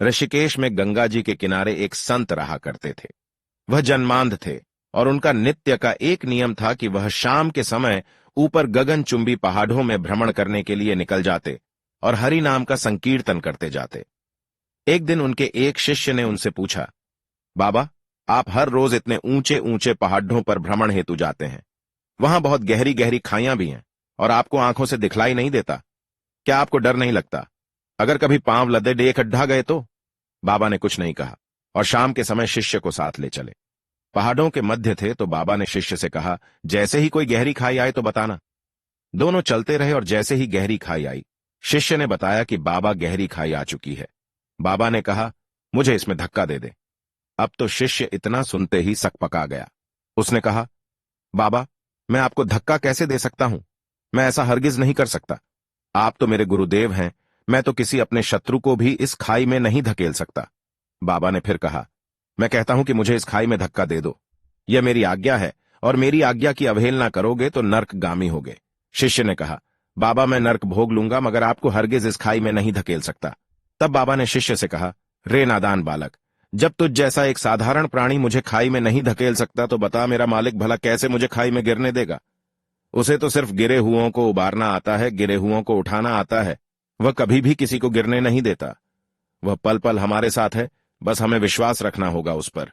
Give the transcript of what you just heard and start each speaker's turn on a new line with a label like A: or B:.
A: ऋषिकेश में गंगा जी के किनारे एक संत रहा करते थे। वह जन्मांध थे और उनका नित्य का एक नियम था कि वह शाम के समय ऊपर गगनचुंबी पहाड़ों में भ्रमण करने के लिए निकल जाते और हरि नाम का संकीर्तन करते जाते। एक दिन उनके एक शिष्य ने उनसे पूछा, बाबा, आप हर रोज इतने ऊंचे ऊंचे पहाड़ों पर भ्रमण हेतु जाते हैं, वहां बहुत गहरी गहरी खाइयां भी हैं और आपको आंखों से दिखलाई नहीं देता, क्या आपको डर नहीं लगता? अगर कभी पांव लदे खड्डा गए तो? बाबा ने कुछ नहीं कहा और शाम के समय शिष्य को साथ ले चले। पहाड़ों के मध्य थे तो बाबा ने शिष्य से कहा, जैसे ही कोई गहरी खाई आए तो बताना। दोनों चलते रहे और जैसे ही गहरी खाई आई, शिष्य ने बताया कि बाबा, गहरी खाई आ चुकी है। बाबा ने कहा, मुझे इसमें धक्का दे दे। अब तो शिष्य इतना सुनते ही सकपका गया। उसने कहा, बाबा, मैं आपको धक्का कैसे दे सकता हूं? मैं ऐसा हरगिज नहीं कर सकता। आप तो मेरे गुरुदेव हैं, मैं तो किसी अपने शत्रु को भी इस खाई में नहीं धकेल सकता। बाबा ने फिर कहा, मैं कहता हूं कि मुझे इस खाई में धक्का दे दो। यह मेरी आज्ञा है और मेरी आज्ञा की अवहेलना करोगे तो नर्कगामी होगे। शिष्य ने कहा, बाबा, मैं नर्क भोग लूंगा मगर आपको हरगिज इस खाई में नहीं धकेल सकता। तब बाबा ने शिष्य से कहा, रे नादान बालक, जब तुझ जैसा एक साधारण प्राणी मुझे खाई में नहीं धकेल सकता तो बता मेरा मालिक भला कैसे मुझे खाई में गिरने देगा? उसे तो सिर्फ गिरे हुओं को उबारना आता है, गिरे हुओं को उठाना आता है। वह कभी भी किसी को गिरने नहीं देता। वह पल पल हमारे साथ है, बस हमें विश्वास रखना होगा उस पर।